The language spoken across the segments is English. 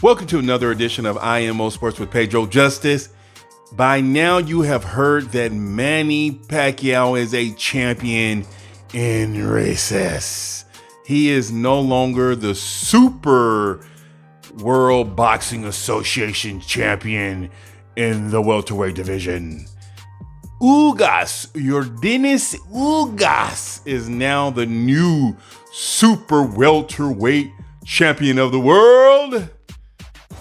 Welcome to another edition of IMO Sports with Pedro Justice. By now, you have heard that Manny Pacquiao is a champion in recess. He is no longer the Super World Boxing Association champion in the welterweight division. Yordenis Ugas is now the new super welterweight champion of the world.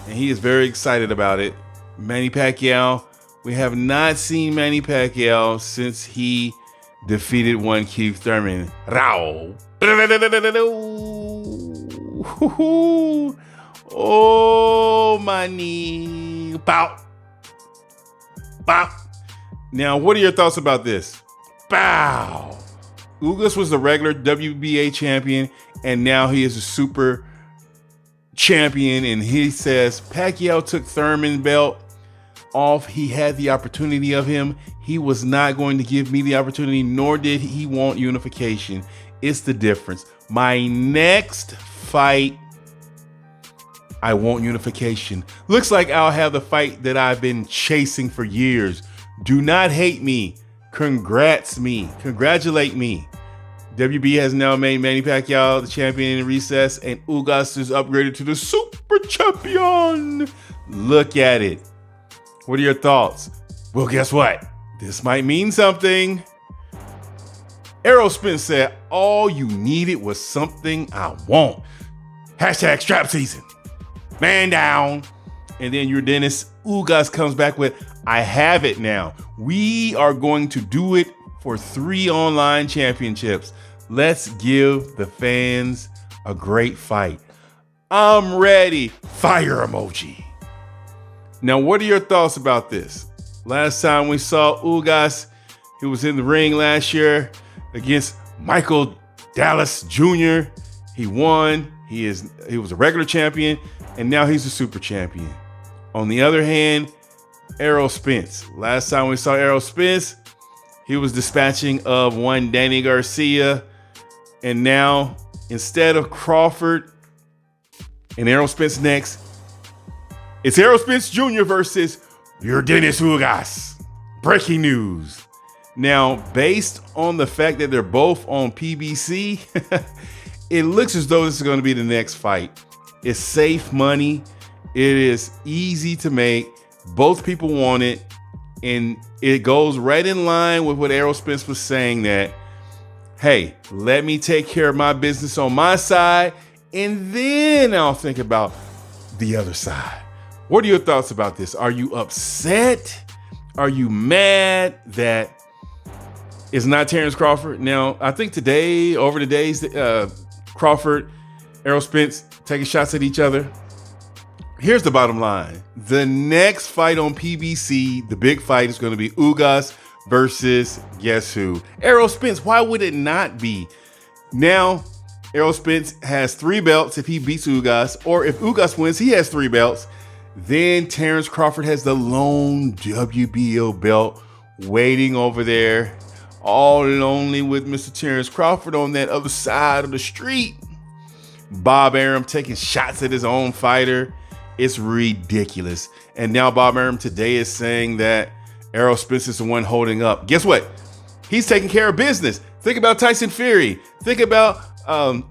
And he is very excited about it. Manny Pacquiao, we have not seen Manny Pacquiao since he defeated one Keith Thurman. Oh, Manny. Bow. Bow. Now, what are your thoughts about this? Bow. Ugas was the regular WBA champion, and now he is a super champion. And he says Pacquiao took Thurman's belt off. He had the opportunity of him. He was not going to give me the opportunity, nor did he want unification. It's the difference. My next fight, I want unification. Looks like I'll have the fight that I've been chasing for years. Do not hate me. Congrats me. Congratulate me. WB has now made Manny Pacquiao the champion in recess, and Ugas is upgraded to the super champion. Look at it. What are your thoughts? Well, guess what? This might mean something. Errol Spence said, all you needed was something I want. Hashtag strap season. Man down. And then Yordenis Ugas comes back with, I have it now. We are going to do it for 3 online championships. Let's give the fans a great fight. I'm ready. Fire emoji. Now, what are your thoughts about this? Last time we saw Ugas, he was in the ring last year against Michael Dallas Jr. He won. He was a regular champion, and now he's a super champion. On the other hand, Errol Spence. Last time we saw Errol Spence, he was dispatching of one Danny Garcia. And now, instead of Crawford and Errol Spence next, it's Errol Spence Jr. versus Yordenis Ugas. Breaking news. Now, based on the fact that they're both on PBC, it looks as though this is going to be the next fight. It's safe money. It is easy to make. Both people want it. And it goes right in line with what Errol Spence was saying, that, hey, let me take care of my business on my side, and then I'll think about the other side. What are your thoughts about this? Are you upset? Are you mad that it's not Terence Crawford? Now, I think today, over the days, Crawford, Errol Spence taking shots at each other. Here's the bottom line. The next fight on PBC, the big fight, is going to be Ugas versus guess who? Errol Spence. Why would it not be? Now, Errol Spence has 3 belts if he beats Ugas, or if Ugas wins, he has 3 belts. Then Terence Crawford has the lone WBO belt waiting over there, all lonely with Mr. Terence Crawford on that other side of the street. Bob Arum taking shots at his own fighter. It's ridiculous. And now Bob Arum today is saying that Errol Spence is the one holding up. Guess what? He's taking care of business. Think about Tyson Fury. Think about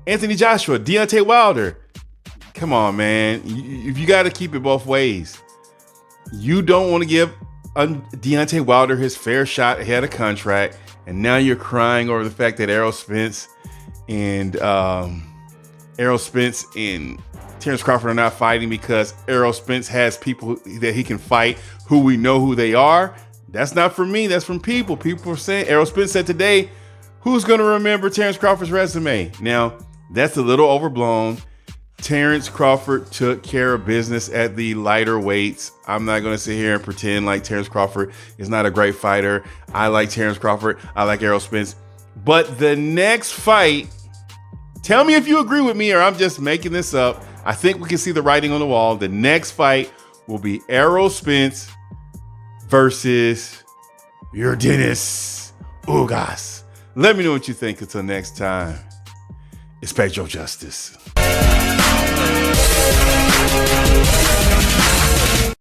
Anthony Joshua, Deontay Wilder. Come on, man. You got to keep it both ways. You don't want to give Deontay Wilder his fair shot. He had a contract, and now you're crying over the fact that Errol Spence and Terence Crawford are not fighting because Errol Spence has people that he can fight who we know who they are. That's not from me. That's from people. People are saying, Errol Spence said today, who's going to remember Terence Crawford's resume? Now, that's a little overblown. Terence Crawford took care of business at the lighter weights. I'm not going to sit here and pretend like Terence Crawford is not a great fighter. I like Terence Crawford. I like Errol Spence. But the next fight, tell me if you agree with me or I'm just making this up. I think we can see the writing on the wall. The next fight will be Errol Spence versus Yordenis Ugas. Let me know what you think. Until next time, it's Pedro Justice.